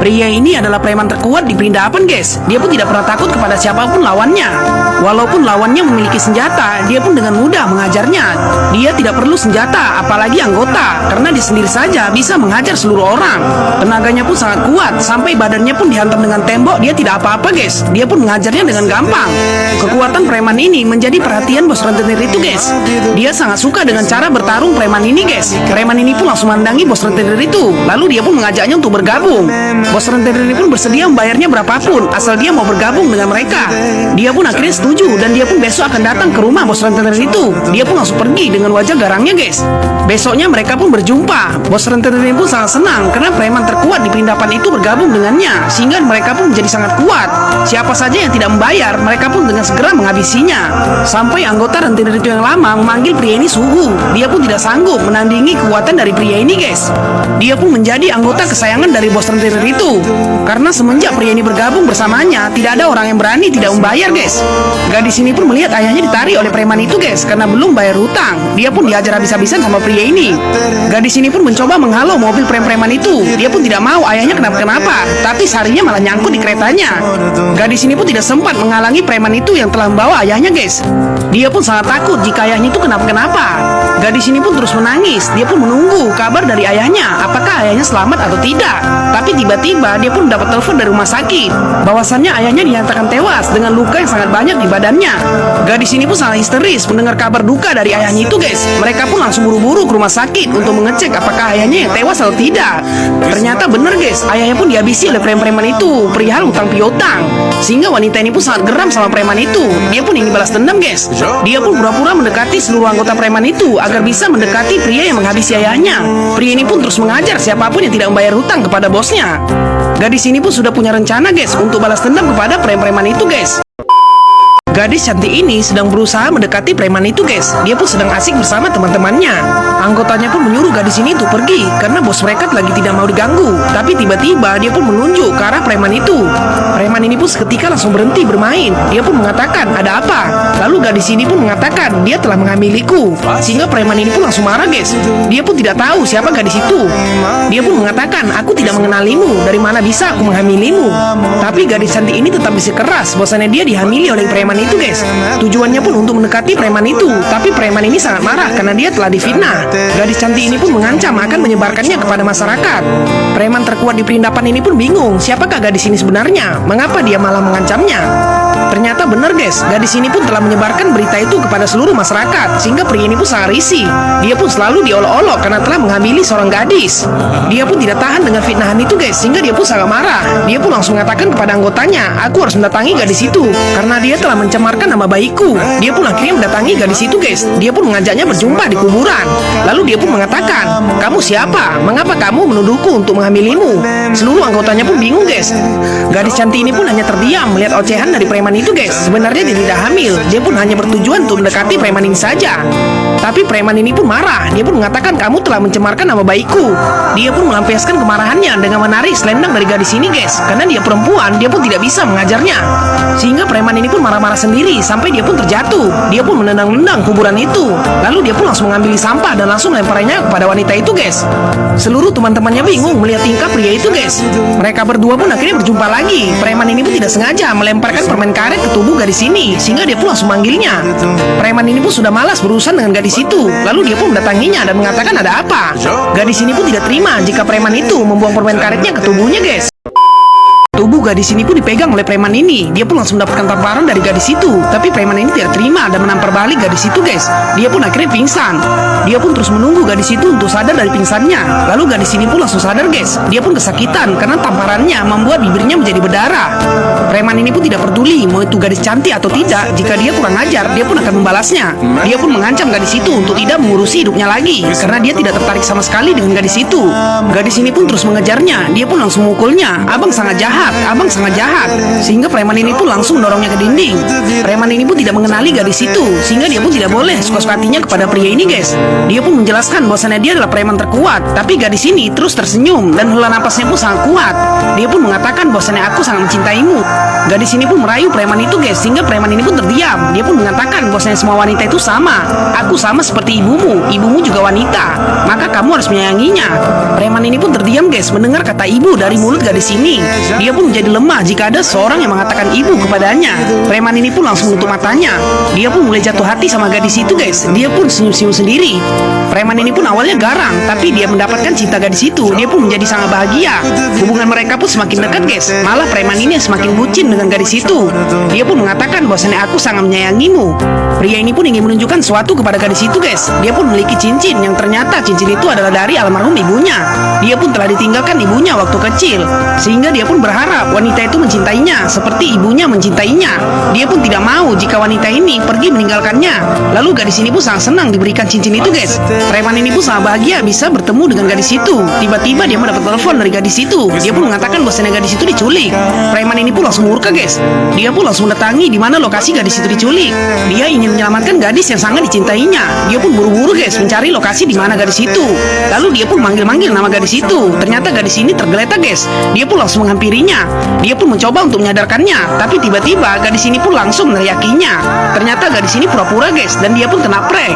Pria ini adalah preman terkuat di perindapan, guys. Dia pun tidak pernah takut kepada siapapun lawannya. Walaupun lawannya memiliki senjata, dia pun dengan mudah mengajarnya. Dia tidak perlu senjata, apalagi anggota, karena dia sendiri saja bisa menghajar seluruh orang. Tenaganya pun sangat kuat, sampai badannya pun dihantam dengan tembok, dia tidak apa-apa, guys. Dia pun mengajarnya dengan gampang. Kekuatan preman ini menjadi perhatian bos rentenir itu, guys. Dia sangat suka dengan cara bertarung preman ini, guys. Preman ini pun langsung mandangi bos rentenir itu, lalu dia pun mengajaknya untuk bergabung. Bos rentenir ini pun bersedia membayarnya berapapun asal dia mau bergabung dengan mereka. Dia pun akhirnya setuju dan dia pun besok akan datang ke rumah bos rentenir itu. Dia pun langsung pergi dengan wajah garangnya, guys. Besoknya mereka pun berjumpa. Bos rentenir ini pun sangat senang karena preman terkuat di perindapan itu bergabung dengannya, sehingga mereka pun menjadi sangat kuat. Siapa saja yang tidak membayar, mereka pun dengan segera menghabisinya. Sampai anggota rentenir itu yang lama memanggil pria ini suhu. Dia pun tidak sanggup menandingi kekuatan dari pria ini, guys. Dia pun menjadi anggota kesayangan dari bos rentenir itu. Karena semenjak pria ini bergabung bersamanya, tidak ada orang yang berani tidak membayar, guys. Gadis ini pun melihat ayahnya ditarik oleh preman itu, guys, karena belum bayar hutang. Dia pun diajar habis-habisan sama pria ini. Gadis ini pun mencoba menghalau mobil preman itu. Dia pun tidak mau ayahnya kenapa-kenapa, tapi sarinya malah nyangkut di keretanya. Gadis ini pun tidak sempat menghalangi preman itu yang telah membawa ayahnya, guys. Dia pun sangat takut jika ayahnya itu kenapa-kenapa. Gadis ini pun terus menangis. Dia pun menunggu kabar dari ayahnya, apakah ayahnya selamat atau tidak. Tapi tiba-tiba dia pun mendapat telepon dari rumah sakit bahwasannya ayahnya dinyatakan tewas dengan luka yang sangat banyak di badannya. Gadis ini pun sangat histeris mendengar kabar duka dari ayahnya itu, guys. Mereka pun langsung buru-buru ke rumah sakit untuk mengecek apakah ayahnya yang tewas atau tidak. Ternyata benar, guys, ayahnya pun dihabisi oleh preman itu perihal utang piutang. Sehingga wanita ini pun sangat geram sama preman itu. Dia pun ingin balas dendam, guys. Dia pun pura-pura mendekati seluruh anggota preman itu agar bisa mendekati pria yang menghabisi ayahnya. Pria ini pun terus mengajar siapapun yang tidak membayar hutang kepada bosnya. Gadis ini pun sudah punya rencana, guys, untuk balas dendam kepada preman itu, guys. Gadis cantik ini sedang berusaha mendekati preman itu, guys. Dia pun sedang asik bersama teman-temannya. Anggotanya pun menyuruh gadis ini untuk pergi karena bos mereka lagi tidak mau diganggu. Tapi tiba-tiba dia pun menunjuk ke arah preman itu. Preman ini pun seketika langsung berhenti bermain. Dia pun mengatakan, "Ada apa?" Lalu gadis ini pun mengatakan, "Dia telah mengamiliku." Sehingga preman ini pun langsung marah, guys. Dia pun tidak tahu siapa gadis itu. Dia pun mengatakan, "Aku tidak mengenalimu. Dari mana bisa aku menghamilimu?" Tapi gadis cantik ini tetap bersikeras bahwasannya dia dihamili oleh preman itu, guys. Tujuannya pun untuk mendekati preman itu. Tapi preman ini sangat marah karena dia telah difitnah. Gadis cantik ini pun mengancam akan menyebarkannya kepada masyarakat. Preman terkuat di perindapan ini pun bingung, siapakah gadis ini sebenarnya? Mengapa dia malah mengancamnya? Ternyata benar, guys, gadis ini pun telah menyebarkan berita itu kepada seluruh masyarakat, sehingga pria ini pun sangat risih. Dia pun selalu diolok-olok karena telah menghamili seorang gadis. Dia pun tidak tahan dengan fitnahan itu, guys, sehingga dia pun sangat marah. Dia pun langsung mengatakan kepada anggotanya, "Aku harus mendatangi gadis itu karena dia telah mencemarkan nama baikku." Dia pun akhirnya mendatangi gadis itu, guys. Dia pun mengajaknya berjumpa di kuburan. Lalu dia pun mengatakan, "Kamu siapa? Mengapa kamu menuduhku untuk menghamilimu?" Seluruh anggotanya pun bingung, guys. Gadis cantik ini pun hanya terdiam melihat ocehan dari preman itu, guys. Sebenarnya dia tidak hamil. Dia pun hanya bertujuan untuk mendekati preman ini saja. Tapi preman ini pun marah. Dia pun mengatakan, "Kamu telah mencemarkan nama baikku." Dia pun melampiaskan kemarahannya dengan menarik selendang dari gadis ini, guys. Karena dia perempuan, dia pun tidak bisa mengajarnya. Sehingga preman ini pun marah-marah sendiri sampai dia pun terjatuh. Dia pun menendang-nendang kuburan itu. Lalu dia pun langsung mengambil sampah dan langsung lemparnya kepada wanita itu, guys. Seluruh teman-temannya bingung melihat tingkah pria itu, guys. Mereka berdua pun akhirnya berjumpa lagi. Preman ini pun tidak sengaja melemparkan permen karet ke tubuh gadis ini, sehingga dia pun langsung manggilnya. Preman ini pun sudah malas berurusan dengan gadis itu. Lalu dia pun mendatanginya dan mengatakan, "Ada apa?" Gadis ini pun tidak terima jika preman itu membuang permen karetnya ke tubuhnya, guys. Tubuh gadis ini pun dipegang oleh preman ini. Dia pun langsung mendapatkan tamparan dari gadis itu. Tapi preman ini tidak terima dan menampar balik gadis itu, guys. Dia pun akhirnya pingsan. Dia pun terus menunggu gadis itu untuk sadar dari pingsannya. Lalu gadis ini pun langsung sadar, guys. Dia pun kesakitan karena tamparannya membuat bibirnya menjadi berdarah. Preman ini pun tidak peduli mau itu gadis cantik atau tidak. Jika dia kurang ajar, dia pun akan membalasnya. Dia pun mengancam gadis itu untuk tidak mengurusi hidupnya lagi karena dia tidak tertarik sama sekali dengan gadis itu. Gadis ini pun terus mengejarnya. Dia pun langsung memukulnya. "Abang sangat jahat. Abang abang sangat jahat. Sehingga preman ini pun langsung mendorongnya ke dinding. Preman ini pun tidak mengenali gadis itu, sehingga dia pun tidak boleh suka-suka hatinya kepada pria ini, guys. Dia pun menjelaskan bahwasannya dia adalah preman terkuat. Tapi gadis ini terus tersenyum dan hela napasnya pun sangat kuat. Dia pun mengatakan bahwasannya aku sangat mencintaimu. Gadis ini pun merayu preman itu, guys, sehingga preman ini pun terdiam. Dia pun mengatakan bahwasannya semua wanita itu sama. Aku sama seperti ibumu. Ibumu juga wanita, maka kamu harus menyayanginya. Preman ini pun terdiam, guys, mendengar kata ibu dari mulut gadis ini. Dia pun menjadi lemah jika ada seorang yang mengatakan ibu kepadanya. Preman ini pun langsung menutup matanya. Dia pun mulai jatuh hati sama gadis itu, guys. Dia pun senyum-senyum sendiri. Preman ini pun awalnya garang, tapi dia mendapatkan cinta gadis itu. Dia pun menjadi sangat bahagia. Hubungan mereka pun semakin dekat, guys. Malah preman ini semakin bucin dengan gadis itu. Dia pun mengatakan bahwasannya aku sangat menyayangimu. Pria ini pun ingin menunjukkan sesuatu kepada gadis itu, guys. Dia pun memiliki cincin yang ternyata cincin itu adalah dari almarhum ibunya. Dia pun telah ditinggalkan ibunya waktu kecil, sehingga dia pun berharap wanita itu mencintainya seperti ibunya mencintainya. Dia pun tidak mau jika wanita ini pergi meninggalkannya. Lalu gadis ini pun sangat senang diberikan cincin itu, guys. Preman ini pun sangat bahagia bisa bertemu dengan gadis itu. Tiba-tiba dia mendapat telepon dari gadis itu. Dia pun mengatakan bahwasanya gadis itu diculik. Preman ini pun langsung murka, guys. Dia pun langsung mendatangi di mana lokasi gadis itu diculik. Dia ingin menyelamatkan gadis yang sangat dicintainya. Dia pun buru-buru, guys, mencari lokasi di mana gadis itu. Lalu dia pun manggil-manggil nama gadis itu. Ternyata gadis ini tergeletak, guys. Dia pun langsung menghampirinya. Dia pun mencoba untuk menyadarkannya, tapi tiba-tiba gadis ini pun langsung meneriakinya. Ternyata gadis ini pura-pura, guys, dan dia pun kena prank.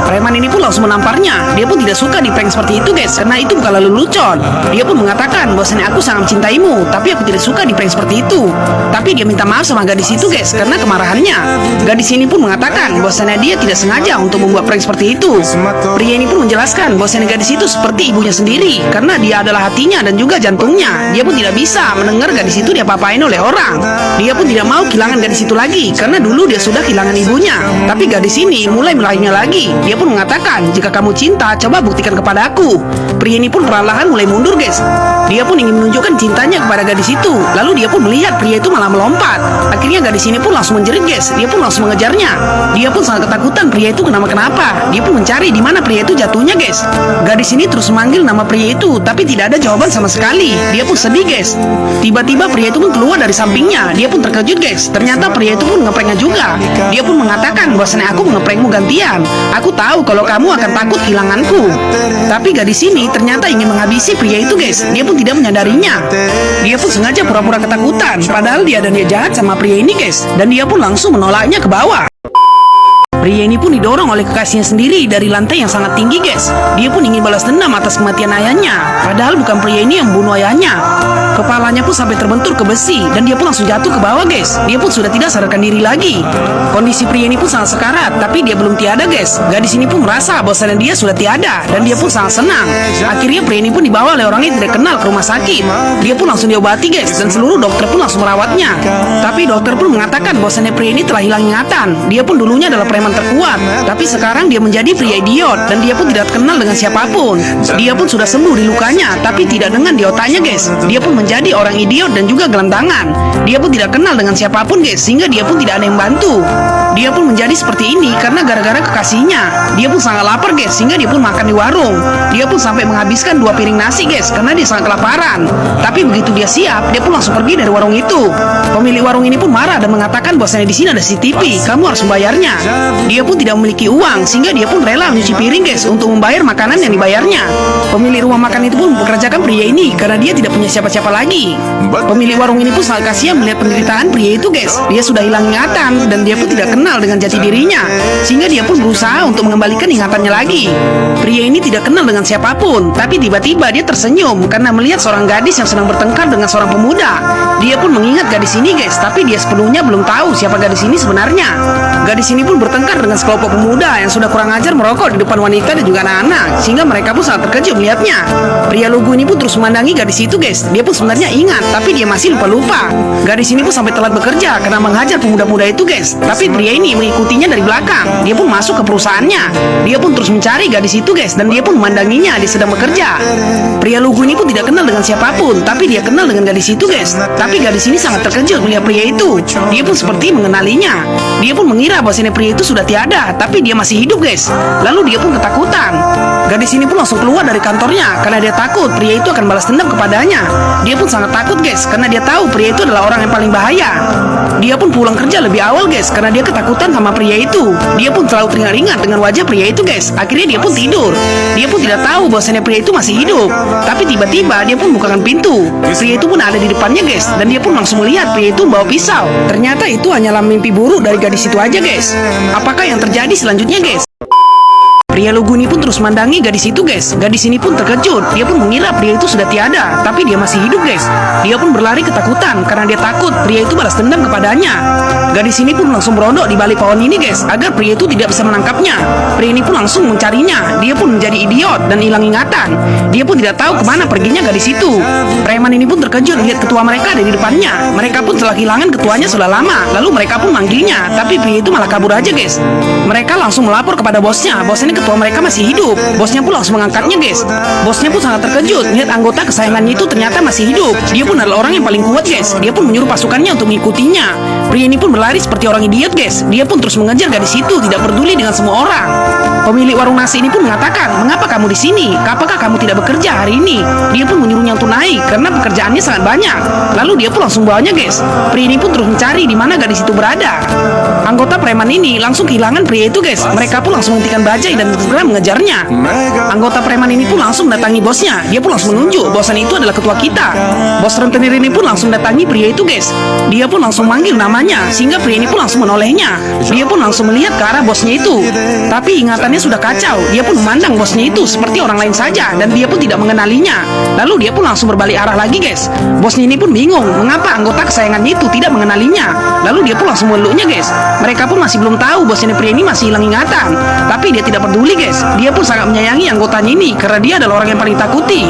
Preman ini pun langsung menamparnya. Dia pun tidak suka di prank seperti itu, guys, karena itu bukan lalu lelucon. Dia pun mengatakan bahwasanya aku sangat mencintaimu, tapi aku tidak suka di prank seperti itu. Tapi dia minta maaf sama gadis itu, guys, karena kemarahannya. Gadis ini pun mengatakan bahwasanya dia tidak sengaja untuk membuat prank seperti itu. Pria ini pun menjelaskan bahwasanya gadis itu seperti ibunya sendiri, karena dia adalah hatinya dan juga jantungnya. Dia pun tidak bisa mendengar gadis itu diapa-apain oleh orang. Dia pun tidak mau kehilangan gadis itu lagi, karena dulu dia sudah kehilangan ibunya. Tapi gadis ini mulai meraihnya lagi. Dia pun mengatakan, jika kamu cinta, coba buktikan kepada aku. Pria ini pun perlahan mulai mundur, guys. Dia pun ingin menunjukkan cintanya kepada gadis itu. Lalu dia pun melihat pria itu malah melompat. Akhirnya gadis ini pun langsung menjerit, guys. Dia pun langsung mengejarnya. Dia pun sangat ketakutan pria itu kenapa-kenapa. Dia pun mencari di mana pria itu jatuhnya, guys. Gadis ini terus memanggil nama pria itu, tapi tidak ada jawaban sama sekali. Dia pun sedih, guys. Tiba-tiba pria itu pun keluar dari sampingnya. Dia pun terkejut, guys. Ternyata pria itu pun ngepranknya juga. Dia pun mengatakan bahwasanya aku ngeprankmu gantian. Aku tahu kalau kamu akan takut kehilanganku. Tapi gadis ini ternyata ingin menghabisi pria itu, guys. Dia pun tidak menyadarinya. Dia pun sengaja pura-pura ketakutan, padahal dia dan dia jahat sama pria ini, guys. Dan dia pun langsung menolaknya ke bawah. Pria ini pun didorong oleh kekasihnya sendiri dari lantai yang sangat tinggi, guys. Dia pun ingin balas dendam atas kematian ayahnya. Padahal bukan pria ini yang membunuh ayahnya. Kepalanya pun sampai terbentur ke besi dan dia pun langsung jatuh ke bawah, guys. Dia pun sudah tidak sadarkan diri lagi. Kondisi pria ini pun sangat sekarat, tapi dia belum tiada, guys. Gadis ini pun merasa bahwasanya dia sudah tiada dan dia pun sangat senang. Akhirnya pria ini pun dibawa oleh orang yang tidak kenal ke rumah sakit. Dia pun langsung diobati, guys, dan seluruh dokter pun langsung merawatnya. Tapi dokter pun mengatakan bahwasanya pria ini telah hilang ingatan. Dia pun dulunya adalah preman terkuat, tapi sekarang dia menjadi pria idiot dan dia pun tidak kenal dengan siapapun. Dia pun sudah sembuh di lukanya, tapi tidak dengan di otaknya, guys. Dia pun menjadi orang idiot dan juga gelandangan. Dia pun tidak kenal dengan siapapun, guys, sehingga dia pun tidak ada yang bantu. Dia pun menjadi seperti ini karena gara-gara kekasihnya. Dia pun sangat lapar, guys, sehingga dia pun makan di warung. Dia pun sampai menghabiskan 2 piring nasi, guys, karena dia sangat kelaparan. Tapi begitu dia siap, dia pun langsung pergi dari warung itu. Pemilik warung ini pun marah dan mengatakan bahwasanya di sini ada CCTV, kamu harus membayarnya. Dia pun tidak memiliki uang, sehingga dia pun rela menyuci piring, guys, untuk membayar makanan yang dibayarnya. Pemilik rumah makan itu pun mempekerjakan pria ini karena dia tidak punya siapa-siapa lagi. Pemilik warung ini pun sangat kasihan melihat penderitaan pria itu, guys. Dia sudah hilang ingatan dan dia pun tidak kenal dengan jati dirinya, sehingga dia pun berusaha untuk mengembalikan ingatannya lagi. Pria ini tidak kenal dengan siapapun, tapi tiba-tiba dia tersenyum karena melihat seorang gadis yang sedang bertengkar dengan seorang pemuda. Dia pun mengingat gadis ini, guys, tapi dia sepenuhnya belum tahu siapa gadis ini sebenarnya. Gadis ini pun bertengkar dengan sekelompok pemuda yang sudah kurang ajar merokok di depan wanita dan juga anak-anak, sehingga mereka pun sangat terkejut melihatnya. Pria lugu ini pun terus memandangi gadis itu, guys. Dia pun sebenarnya ingat, tapi dia masih lupa-lupa. Gadis ini pun sampai telat bekerja karena menghajar pemuda-pemuda itu, guys. Tapi pria pria ini mengikutinya dari belakang. Dia pun masuk ke perusahaannya. Dia pun terus mencari gadis itu guys, dan dia pun memandanginya dia sedang bekerja. Pria lugu ini pun tidak kenal dengan siapapun, tapi dia kenal dengan gadis itu guys. Tapi gadis ini sangat terkejut melihat pria itu. Dia pun seperti mengenalinya. Dia pun mengira bahwasanya pria itu sudah tiada, tapi dia masih hidup guys. Lalu dia pun ketakutan. Gadis ini pun langsung keluar dari kantornya karena dia takut pria itu akan balas dendam kepadanya. Dia pun sangat takut guys, karena dia tahu pria itu adalah orang yang paling bahaya. Dia pun pulang kerja lebih awal guys, karena dia ketakutan sama pria itu. Dia pun terlalu teringat-ingat dengan wajah pria itu guys. Akhirnya dia pun tidur. Dia pun tidak tahu bahwasanya pria itu masih hidup. Tapi tiba-tiba dia pun bukakan pintu. Pria itu pun ada di depannya guys, dan dia pun langsung melihat pria itu membawa pisau. Ternyata itu hanyalah mimpi buruk dari gadis itu aja guys. Apakah yang terjadi selanjutnya guys? Pria lugu ini pun terus mandangi gadis itu guys. Gadis ini pun terkejut. Dia pun mengira pria itu sudah tiada, tapi dia masih hidup guys. Dia pun berlari ketakutan karena dia takut pria itu balas dendam kepadanya. Gadis ini pun langsung berondok di balik pohon ini guys, agar pria itu tidak bisa menangkapnya. Pria ini pun langsung mencarinya. Dia pun menjadi idiot dan hilang ingatan. Dia pun tidak tahu kemana perginya gadis itu. Preman ini pun terkejut lihat ketua mereka ada di depannya. Mereka pun telah kehilangan ketuanya sudah lama. Lalu mereka pun manggilnya, tapi pria itu malah kabur aja guys. Mereka langsung melapor kepada bosnya. Bosnya ketua mereka masih hidup. Bosnya pun langsung mengangkatnya guys. Bosnya pun sangat terkejut lihat anggota kesayangannya itu ternyata masih hidup. Dia pun adalah orang yang paling kuat guys. Dia pun menyuruh pasukannya untuk mengikutinya. Pria ini pun berlari seperti orang idiot guys. Dia pun terus mengejar gadis itu, tidak peduli dengan semua orang. Pemilik warung nasi ini pun mengatakan, "Mengapa kamu di sini? Apakah kamu tidak bekerja hari ini?" Dia pun menyuruhnya untuk naik karena pekerjaannya sangat banyak. Lalu dia pun langsung bawanya guys. Pria ini pun terus mencari di mana gadis itu berada. Anggota preman ini langsung kehilangan pria itu guys. Mereka pun langsung menghentikan bajai dan segera mengejarnya. Anggota preman ini pun langsung mendatangi bosnya. Dia pun langsung menunjuk bahwasannya itu adalah ketua kita. Bos rentenir ini pun langsung datangi pria itu guys. Dia pun langsung manggil namanya, sehingga pria ini pun langsung menolehnya. Dia pun langsung melihat ke arah bosnya itu. Tapi ingatannya sudah kacau. Dia pun memandang bosnya itu seperti orang lain saja, dan dia pun tidak mengenalinya. Lalu dia pun langsung berbalik arah lagi guys. Bosnya ini pun bingung mengapa anggota kesayangannya itu tidak mengenalinya. Lalu dia pun langsung meluknya guys. Mereka pun masih belum tahu bosnya pria ini masih hilang ingatan. Tapi dia tidak peduli guys. Dia pun sangat menyayangi anggotanya ini karena dia adalah orang yang paling takuti.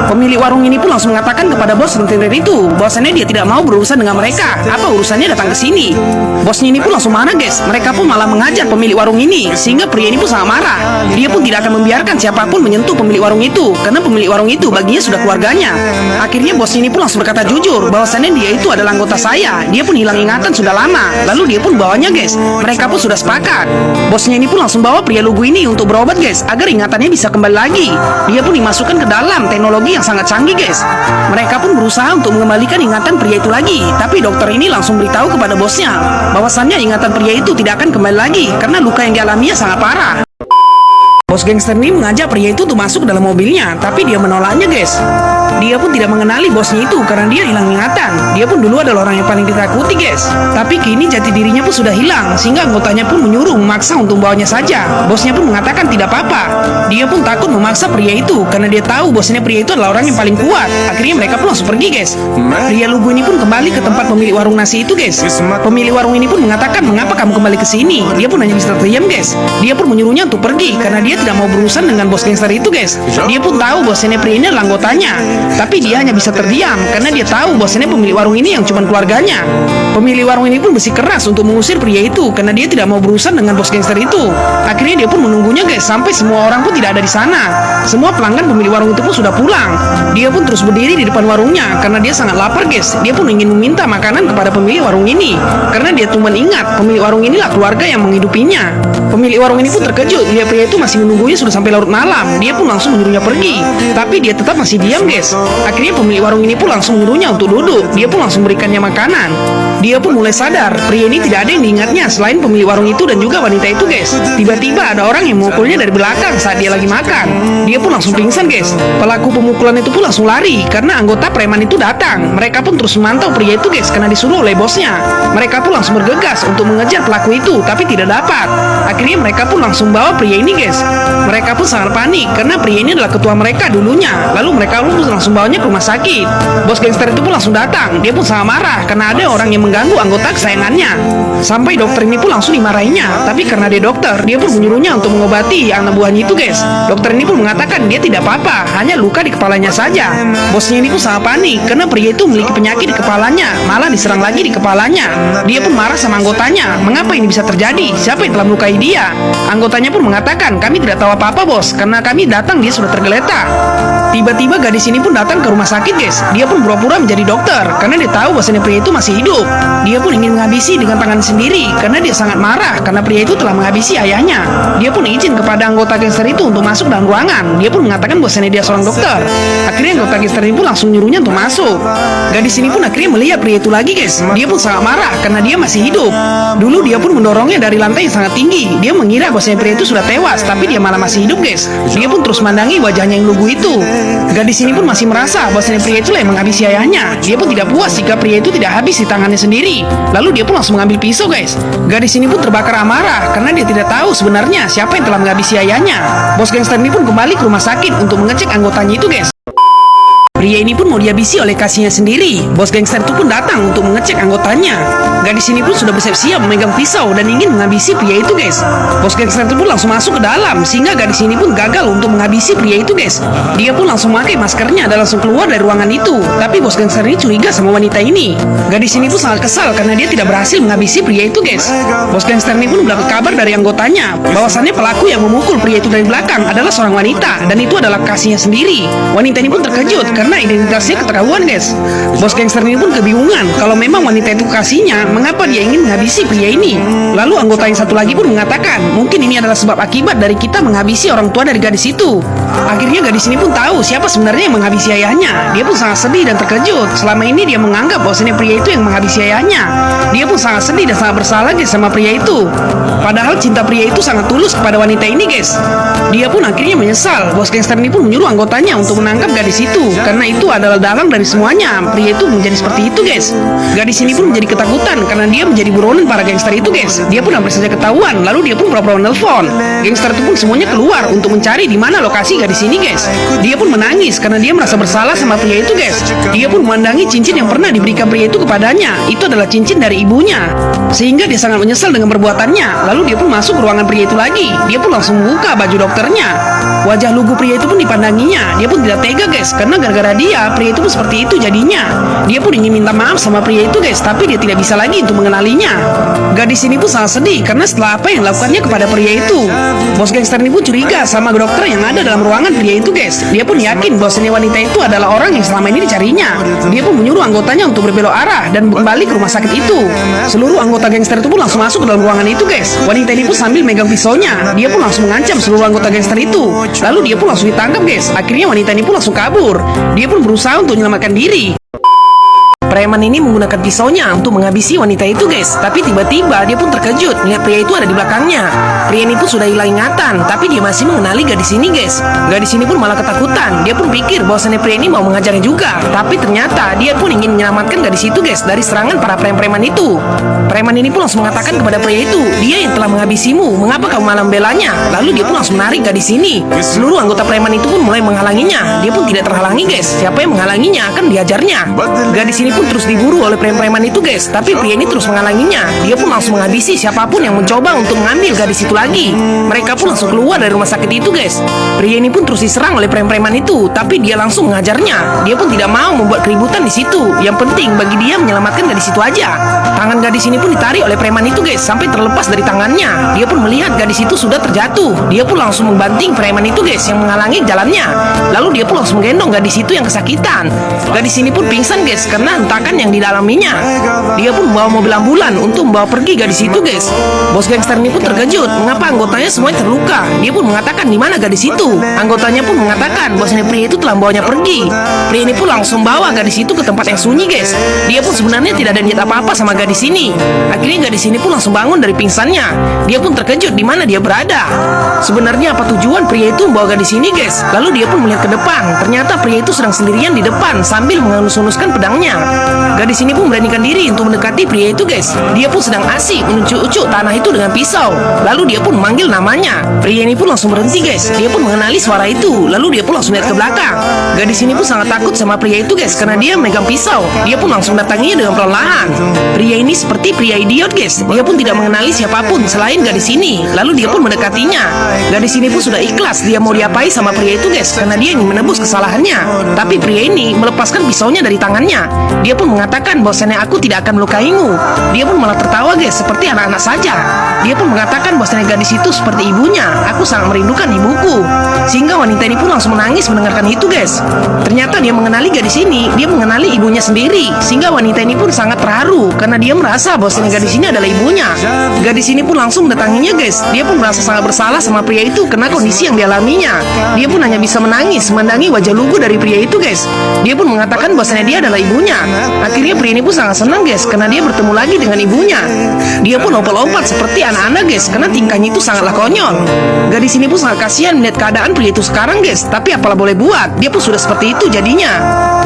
Pemilik warung ini pun langsung mengatakan kepada bos rentenir itu bahwasannya dia tidak mau berurusan dengan mereka. Apa urusannya datang ke sini? Bosnya ini pun langsung marah guys. Mereka pun malah mengajar pemilik warung ini, sehingga pria ini pun sangat marah. Dia pun tidak akan membiarkan siapapun menyentuh pemilik warung itu, karena pemilik warung itu baginya sudah keluarganya. Akhirnya bosnya ini pun langsung berkata jujur bahwasannya dia itu adalah anggota saya. Dia pun hilang ingatan sudah lama. Lalu dia pun bawanya guys. Mereka pun sudah sepakat. Bosnya ini pun langsung bawa pria lugu ini untuk berobat guys, agar ingatannya bisa kembali lagi. Dia pun dimasukkan ke dalam teknologi yang sangat canggih guys. Mereka pun berusaha untuk mengembalikan ingatan pria itu lagi. Tapi dokter ini langsung beritahu kepada bosnya bahwasannya ingatan pria itu tidak akan kembali lagi karena luka yang dialaminya sangat parah. Bos gangster ini mengajak pria itu untuk masuk ke dalam mobilnya, tapi dia menolaknya guys. Dia pun tidak mengenali bosnya itu karena dia hilang ingatan. Dia pun dulu adalah orang yang paling ditakuti guys. Tapi kini jati dirinya pun sudah hilang, sehingga anggotanya pun menyuruh memaksa untuk membawanya saja. Bosnya pun mengatakan tidak apa-apa. Dia pun takut memaksa pria itu karena dia tahu bosnya pria itu adalah orang yang paling kuat. Akhirnya mereka pun langsung pergi guys. Pria lugu ini pun kembali ke tempat pemilik warung nasi itu guys. Pemilik warung ini pun mengatakan, "Mengapa kamu kembali ke sini?" Dia pun hanya bisa terdiam guys. Dia pun menyuruhnya untuk pergi karena dia tidak mau berurusan dengan bos gangster itu guys. Dia pun tahu bosnya pria ini adalah anggotanya, tapi dia hanya bisa terdiam karena dia tahu bosnya pemilik warung ini yang cuma keluarganya. Pemilik warung ini pun bersikeras untuk mengusir pria itu karena dia tidak mau berurusan dengan bos gangster itu. Akhirnya dia pun menunggunya guys sampai semua orang pun tidak ada di sana. Semua pelanggan pemilik warung itu pun sudah pulang. Dia pun terus berdiri di depan warungnya karena dia sangat lapar guys. Dia pun ingin meminta makanan kepada pemilik warung ini karena dia cuma ingat pemilik warung inilah keluarga yang menghidupinya. Pemilik warung ini pun terkejut lihat pria itu masih menunggunya sudah sampai larut malam. Dia pun langsung menyuruhnya pergi, tapi dia tetap masih diam guys. Akhirnya pemilik warung ini pun langsung menyuruhnya untuk duduk. Dia pun langsung memberikannya makanan. Dia pun mulai sadar pria ini tidak ada yang diingatnya selain pemilik warung itu dan juga wanita itu guys. Tiba-tiba ada orang yang memukulnya dari belakang saat dia lagi makan. Dia pun langsung pingsan guys. Pelaku pemukulan itu pun langsung lari karena anggota preman itu datang. Mereka pun terus memantau pria itu guys karena disuruh oleh bosnya. Mereka pun langsung bergegas untuk mengejar pelaku itu, tapi tidak dapat. Akhirnya mereka pun langsung bawa pria ini guys. Mereka pun sangat panik karena pria ini adalah ketua mereka dulunya. Lalu mereka pun langsung langsung bawanya ke rumah sakit. Bos gangster itu pun langsung datang. Dia pun sangat marah karena ada orang yang mengganggu anggota kesayangannya. Sampai dokter ini pun langsung dimarahinya. Tapi karena dia dokter, dia pun menyuruhnya untuk mengobati anak buahnya itu, guys. Dokter ini pun mengatakan dia tidak apa-apa, hanya luka di kepalanya saja. Bosnya ini pun sangat panik karena pria itu memiliki penyakit di kepalanya, malah diserang lagi di kepalanya. Dia pun marah sama anggotanya. Mengapa ini bisa terjadi? Siapa yang telah melukai dia? Anggotanya pun mengatakan, kami tidak tahu apa-apa, bos. Karena kami datang dia sudah tergeletak. Tiba-tiba gadis ini pun datang ke rumah sakit, guys. Dia pun pura-pura menjadi dokter karena dia tahu bahwasanya pria itu masih hidup. Dia pun ingin menghabisi dengan tangan sendiri karena dia sangat marah karena pria itu telah menghabisi ayahnya. Dia pun izin kepada anggota gangster itu untuk masuk dalam ruangan. Dia pun mengatakan bahwasanya dia seorang dokter. Akhirnya anggota gangster ini pun langsung nyuruhnya untuk masuk. Gadis ini pun akhirnya melihat pria itu lagi, guys. Dia pun sangat marah karena dia masih hidup. Dulu dia pun mendorongnya dari lantai yang sangat tinggi. Dia mengira bahwasanya pria itu sudah tewas, tapi dia malah masih hidup, guys. Dia pun terus mandangi wajahnya yang lugu itu. Gadis ini pun masih merasa bahwasanya pria itulah yang menghabisi ayahnya. Dia pun tidak puas jika pria itu tidak habis di tangannya sendiri. Lalu dia pun langsung mengambil pisau, guys. Gadis ini pun terbakar amarah karena dia tidak tahu sebenarnya siapa yang telah menghabisi ayahnya. Bos gangster ini pun kembali ke rumah sakit untuk mengecek anggotanya itu, guys. Pria ini pun mau dihabisi oleh kasihnya sendiri. Bos gangster itu pun datang untuk mengecek anggotanya. Gadis ini pun sudah bersiap-siap memegang pisau dan ingin menghabisi pria itu, guys. Bos gangster itu pun langsung masuk ke dalam sehingga gadis ini pun gagal untuk menghabisi pria itu, guys. Dia pun langsung memakai maskernya dan langsung keluar dari ruangan itu. Tapi bos gangster ini curiga sama wanita ini. Gadis ini pun sangat kesal karena dia tidak berhasil menghabisi pria itu, guys. Bos gangster ini pun mendapat kabar dari anggotanya bahwasannya pelaku yang memukul pria itu dari belakang adalah seorang wanita dan itu adalah kasihnya sendiri. Wanita ini pun terkejut karena identitasnya ketahuan, guys. Bos gangster ini pun kebingungan kalau memang wanita itu kasihnya, mengapa dia ingin menghabisi pria ini. Lalu anggota yang satu lagi pun mengatakan, mungkin ini adalah sebab akibat dari kita menghabisi orang tua dari gadis itu. Akhirnya gadis ini pun tahu siapa sebenarnya yang menghabisi ayahnya. Dia pun sangat sedih dan terkejut. Selama ini dia menganggap bahwasanya pria itu yang menghabisi ayahnya. Dia pun sangat sedih dan sangat bersalah, guys, sama pria itu. Padahal cinta pria itu sangat tulus kepada wanita ini, guys. Dia pun akhirnya menyesal. Bos gangster ini pun menyuruh anggotanya untuk menangkap gadis itu karena itu adalah dalang dari semuanya. Pria itu menjadi seperti itu, guys. Gadis ini pun menjadi ketakutan karena dia menjadi buronan para gangster itu, guys. Dia pun hampir saja ketahuan. Lalu dia pun pura-pura nelfon. Gangster itu pun semuanya keluar untuk mencari di mana lokasi gadis ini, guys. Dia pun menangis karena dia merasa bersalah sama pria itu, guys. Dia pun memandangi cincin yang pernah diberikan pria itu kepadanya. Itu adalah cincin dari ibunya. Sehingga dia sangat menyesal dengan perbuatannya. Lalu dia pun masuk ke ruangan pria itu lagi. Dia pun langsung membuka baju dokternya. Wajah lugu pria itu pun dipandanginya. Dia pun tidak tega, guys, karena gara-gara dia, pria itu pun seperti itu jadinya. Dia pun ingin minta maaf sama pria itu, guys, tapi dia tidak bisa lagi untuk mengenalinya. Gadis ini pun sangat sedih karena setelah apa yang dilakukannya kepada pria itu. Bos gangster ini pun curiga sama dokter yang ada dalam ruangan pria itu, guys. Dia pun yakin bahwasanya wanita itu adalah orang yang selama ini dicarinya. Dia pun menyuruh anggotanya untuk berbelok arah dan kembali ke rumah sakit itu. Seluruh anggota gangster itu pun langsung masuk ke dalam ruangan itu, guys. Wanita ini pun sambil megang pisaunya. Dia pun langsung mengancam seluruh anggota gangster itu. Lalu dia pun langsung ditangkap, guys. Akhirnya wanita ini pun langsung kabur. Dia pun berusaha untuk menyelamatkan diri. Preman ini menggunakan pisaunya untuk menghabisi wanita itu, guys. Tapi tiba-tiba dia pun terkejut melihat pria itu ada di belakangnya. Pria ini pun sudah hilang ingatan, tapi dia masih mengenali gadis ini, guys. Gadis ini pun malah ketakutan. Dia pun pikir bahwasannya pria ini mau mengajarnya juga. Tapi ternyata dia pun ingin menyelamatkan gadis itu, guys, dari serangan para preman-preman itu. Preman ini pun langsung mengatakan kepada pria itu, dia yang telah menghabisimu, mengapa kamu malah membelanya? Lalu dia pun langsung menarik gadis ini. Seluruh anggota preman itu pun mulai menghalanginya. Dia pun tidak terhalangi, guys. Siapa yang menghalanginya akan diajarnya. Gadis ini pun terus diburu oleh preman-preman itu, guys. Tapi pria ini terus menghalanginya. Dia pun langsung menghabisi siapapun yang mencoba untuk mengambil gadis itu lagi. Mereka pun langsung keluar dari rumah sakit itu, guys. Pria ini pun terus diserang oleh preman-preman itu, tapi dia langsung mengajarnya. Dia pun tidak mau membuat keributan di situ. Yang penting bagi dia menyelamatkan gadis itu aja. Tangan gadis ini pun ditarik oleh preman itu, guys, sampai terlepas dari tangannya. Dia pun melihat gadis itu sudah terjatuh. Dia pun langsung membanting preman itu, guys, yang menghalangi jalannya. Lalu dia pun langsung menggendong gadis itu yang kesakitan. Gadis ini pun pingsan, guys, karena hentakan yang didalaminya. Dia pun membawa mobil ambulan untuk membawa pergi gadis itu, guys. Bos gangster ini pun terkejut mengapa anggotanya semuanya terluka. Dia pun mengatakan di mana gadis itu. Anggotanya pun mengatakan bahwasanya pria itu telah membawanya pergi. Pria ini pun langsung bawa gadis itu ke tempat yang sunyi, guys. Dia pun sebenarnya tidak ada niat apa-apa sama gadis ini. Akhirnya gadis ini pun langsung bangun dari pingsannya. Dia pun terkejut di mana dia berada. Sebenarnya apa tujuan pria itu membawa gadis ini, guys? Lalu dia pun melihat ke depan. Ternyata pria itu sedang sendirian di depan sambil menghunus-hunuskan pedangnya. Gadis ini pun beranikan diri untuk mendekati pria itu guys. Dia pun sedang asik menucuk-ucuk tanah itu dengan pisau. Lalu dia pun memanggil namanya. Pria ini pun langsung berhenti guys. Dia pun mengenali suara itu. Lalu dia pun langsung lihat ke belakang. Gadis ini pun sangat takut sama pria itu guys, karena dia memegang pisau. Dia pun langsung datanginya dengan perlahan. Pria ini seperti pria idiot guys. Dia pun tidak mengenali siapapun selain gadis ini. Lalu dia pun mendekatinya. Gadis ini pun sudah ikhlas dia mau diapai sama pria itu guys, karena dia ingin menebus kesalahannya. Tapi pria ini melepaskan pisaunya dari tangannya. Dia pun mengatakan bahwasannya aku tidak akan melukaimu. Dia pun malah tertawa guys, seperti anak-anak saja. Dia pun mengatakan bahwasannya gadis itu seperti ibunya. Aku sangat merindukan ibuku. Sehingga wanita ini pun langsung menangis mendengarkan itu guys. Ternyata dia mengenali gadis ini. Dia mengenali ibunya sendiri. Sehingga wanita ini pun sangat terharu karena dia merasa bahwasannya gadis ini adalah ibunya. Gadis ini pun langsung mendatanginya guys. Dia pun merasa sangat bersalah sama pria itu karena kondisi yang dialaminya. Dia pun hanya bisa menangis memandangi wajah lugu dari pria itu guys. Dia pun mengatakan bahwasannya dia adalah ibunya. Akhirnya pria ini pun sangat senang guys karena dia bertemu lagi dengan ibunya. Dia pun lompat-lompat seperti anak-anak guys karena tingkahnya itu sangatlah konyol. Gadis ini pun sangat kasihan melihat keadaan pria itu sekarang guys. Tapi apalah boleh buat, dia pun sudah seperti itu jadinya.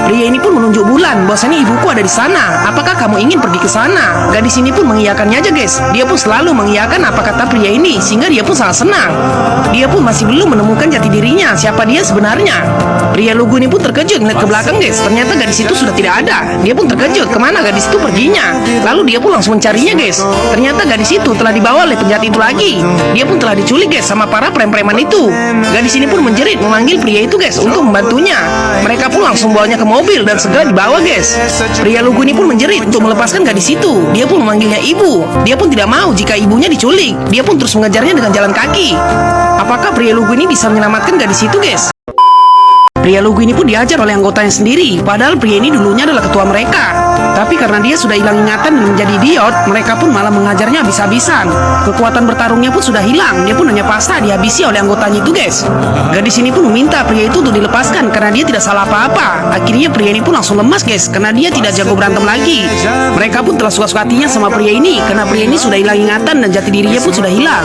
Pria ini pun menunjuk bulan bahwasanya ibuku ada di sana. Apakah kamu ingin pergi ke sana? Gadis ini pun mengiyakannya aja guys. Dia pun selalu mengiyakan apa kata pria ini sehingga dia pun sangat senang. Dia pun masih belum menemukan jati dirinya, siapa dia sebenarnya. Pria lugu ini pun terkejut melihat ke belakang guys. Ternyata gadis itu sudah tidak ada. Dia pun terkejut kemana gadis itu perginya. Lalu dia pun langsung mencarinya guys. Ternyata gadis itu telah dibawa oleh penjahat itu lagi. Dia pun telah diculik guys sama para preman-preman itu. Gadis ini pun menjerit memanggil pria itu guys untuk membantunya. Mereka pun langsung bawanya ke mobil dan segera dibawa guys. Pria lugu ini pun menjerit untuk melepaskan gadis itu. Dia pun memanggilnya ibu. Dia pun tidak mau jika ibunya diculik. Dia pun terus mengejarnya dengan jalan kaki. Apakah pria lugu ini bisa menyelamatkan gadis itu guys? Pria lugu ini pun diajar oleh anggotanya sendiri. Padahal pria ini dulunya adalah ketua mereka. Tapi karena dia sudah hilang ingatan dan menjadi idiot, mereka pun malah mengajarnya habis-habisan. Kekuatan bertarungnya pun sudah hilang. Dia pun hanya pasrah dihabisi oleh anggotanya itu guys. Gadis ini pun meminta pria itu untuk dilepaskan karena dia tidak salah apa-apa. Akhirnya pria ini pun langsung lemas guys karena dia tidak jago berantem lagi. Mereka pun telah suka-suka hatinya sama pria ini karena pria ini sudah hilang ingatan dan jati dirinya pun sudah hilang.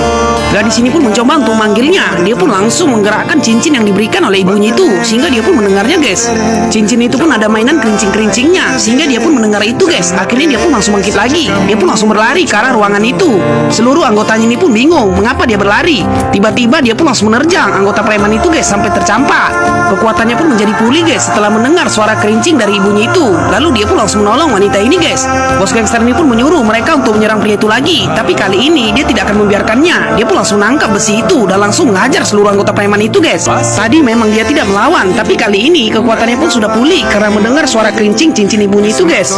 Gadis ini pun mencoba untuk memanggilnya. Dia pun langsung menggerakkan cincin yang diberikan oleh ibunya itu sehingga dia pun mendengarnya guys. Cincin itu pun ada mainan kerincing-kerincingnya sehingga dia pun mendengar itu guys. Akhirnya dia pun langsung bangkit lagi. Dia pun langsung berlari ke arah ruangan itu. Seluruh anggotanya ini pun bingung mengapa dia berlari. Tiba-tiba dia pun langsung menerjang anggota preman itu guys sampai tercampak. Kekuatannya pun menjadi pulih guys setelah mendengar suara kerincing dari ibunya itu. Lalu dia pun langsung menolong wanita ini guys. Bos gangster ini pun menyuruh mereka untuk menyerang pria itu lagi. Tapi kali ini dia tidak akan membiarkannya. Dia pun langsung menangkap besi itu dan langsung menghajar seluruh anggota preman itu guys. Tadi memang dia tidak melawan, tapi kali ini kekuatannya pun sudah pulih karena mendengar suara kerincing cincin ibunya itu guys.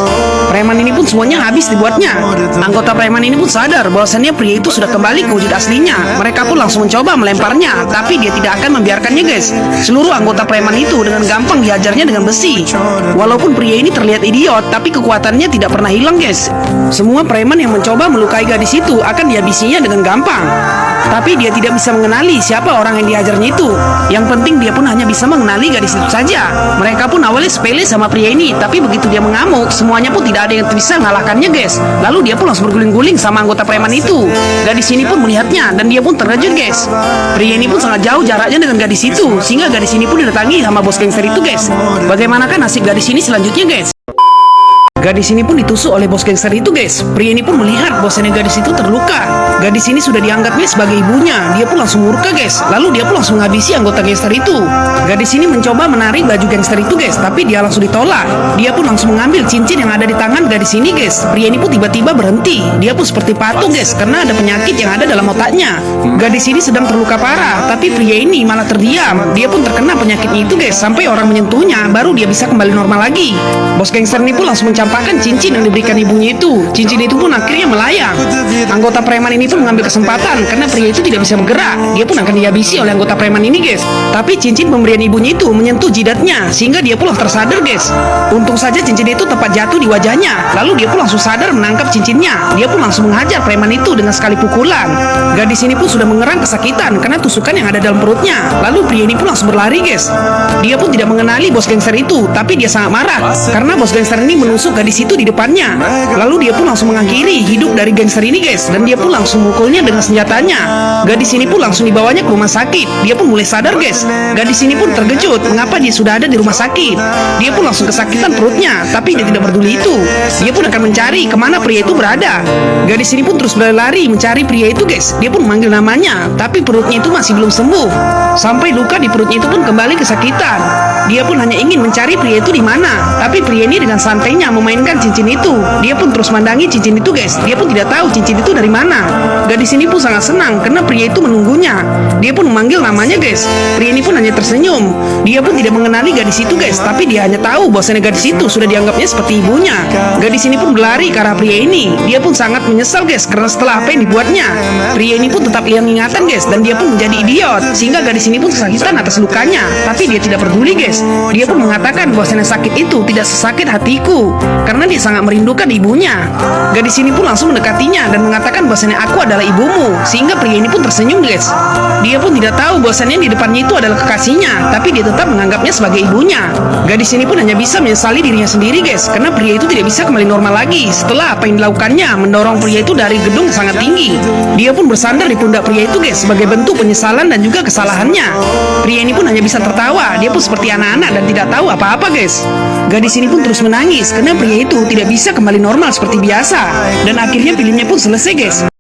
Preman ini pun semuanya habis dibuatnya. Anggota preman ini pun sadar bahwasannya pria itu sudah kembali ke wujud aslinya. Mereka pun langsung mencoba melemparnya, tapi dia tidak akan membiarkannya guys. Seluruh anggota preman itu dengan gampang dihajarnya dengan besi. Walaupun pria ini terlihat idiot, tapi kekuatannya tidak pernah hilang guys. Semua preman yang mencoba melukai gadis itu akan dihabisinya dengan gampang. Tapi dia tidak bisa mengenali siapa orang yang dihajarnya itu. Yang penting dia pun hanya bisa mengenali gadis itu saja. Mereka pun awalnya sepele sama pria ini, tapi begitu dia mengamuk, semuanya pun tidak ada yang bisa mengalahkannya guys. Lalu dia pun langsung berguling-guling sama anggota preman itu. Gadis ini pun melihatnya dan dia pun terkejut guys. Pria ini pun sangat jauh jaraknya dengan gadis itu, sehingga gadis ini pun didatangi sama bos gangster itu guys. Bagaimanakah nasib gadis ini selanjutnya guys? Gadis ini pun ditusuk oleh bos gangster itu guys. Pria ini pun melihat bahwasannya gadis itu terluka. Gadis ini sudah dianggapnya sebagai ibunya. Dia pun langsung murka guys. Lalu dia pun langsung menghabisi anggota gangster itu. Gadis ini mencoba menarik baju gangster itu guys, tapi dia langsung ditolak. Dia pun langsung mengambil cincin yang ada di tangan gadis ini guys. Pria ini pun tiba-tiba berhenti. Dia pun seperti patung guys karena ada penyakit yang ada dalam otaknya. Gadis ini sedang terluka parah, tapi pria ini malah terdiam. Dia pun terkena penyakitnya itu guys sampai orang menyentuhnya baru dia bisa kembali normal lagi. Bos gangster ini pun langsung mencampakkan cincin yang diberikan ibunya itu. Cincin itu pun akhirnya melayang. Anggota preman ini pun mengambil kesempatan karena pria itu tidak bisa bergerak. Dia pun akan dihabisi oleh anggota preman ini guys. Tapi cincin pemberian ibunya itu menyentuh jidatnya sehingga dia pun tersadar guys. Untung saja cincin itu tepat jatuh di wajahnya. Lalu dia pun langsung sadar menangkap cincinnya. Dia pun langsung menghajar preman itu dengan sekali pukulan. Gadis ini pun sudah mengerang kesakitan karena tusukan yang ada dalam perutnya. Lalu pria ini pun langsung berlari guys. Dia pun tidak mengenali bos gangster itu, tapi dia sangat marah karena bos gangster ini menusuk gadis itu di depannya. Lalu dia pun langsung mengakhiri hidup dari gangster ini, guys, dan dia pun langsung mukulnya dengan senjatanya. Gadis ini pun langsung dibawanya ke rumah sakit. Dia pun mulai sadar, guys. Gadis ini pun terkejut mengapa dia sudah ada di rumah sakit. Dia pun langsung kesakitan perutnya, tapi dia tidak peduli itu. Dia pun akan mencari kemana pria itu berada. Gadis ini pun terus berlari mencari pria itu, guys. Dia pun memanggil namanya, tapi perutnya itu masih belum sembuh. Sampai luka di perutnya itu pun kembali kesakitan. Dia pun hanya ingin mencari pria itu di mana, tapi pria ini dengan santainya memainkan cincin itu. Dia pun terus mandangi cincin itu, guys. Dia pun tidak tahu cincin itu dari mana. Gadis ini pun sangat senang karena pria itu menunggunya. Dia pun memanggil namanya, guys. Pria ini pun hanya tersenyum. Dia pun tidak mengenali gadis itu, guys, tapi dia hanya tahu bahwasanya gadis itu sudah dianggapnya seperti ibunya. Gadis ini pun berlari ke arah pria ini. Dia pun sangat menyesal, guys, karena setelah apa yang dibuatnya. Pria ini pun tetap hilang ingatan, guys, dan dia pun menjadi idiot, sehingga gadis ini pun kesakitan atas lukanya. Tapi dia tidak peduli, guys. Dia pun mengatakan bahwasanya sakit itu tidak sesakit hatiku, karena dia sangat merindukan ibunya. Gadis ini pun langsung mendekatinya dan mengatakan bahwasanya aku adalah ibumu, sehingga pria ini pun tersenyum, guys. Dia pun tidak tahu bahwasanya di depannya itu adalah kekasihnya, tapi dia tetap menganggapnya sebagai ibunya. Gadis ini pun hanya bisa menyesali dirinya sendiri, guys, karena pria itu tidak bisa kembali normal lagi setelah apa yang dilakukannya, mendorong pria itu dari gedung sangat tinggi. Dia pun bersandar di pundak pria itu, guys, sebagai bentuk penyesalan dan juga kesalahannya. Pria ini pun hanya bisa tertawa. Dia pun seperti anak-anak dan tidak tahu apa-apa, guys. Gadis ini pun terus menangis karena pria itu tidak bisa kembali normal seperti biasa. Dan akhirnya filmnya pun selesai, guys.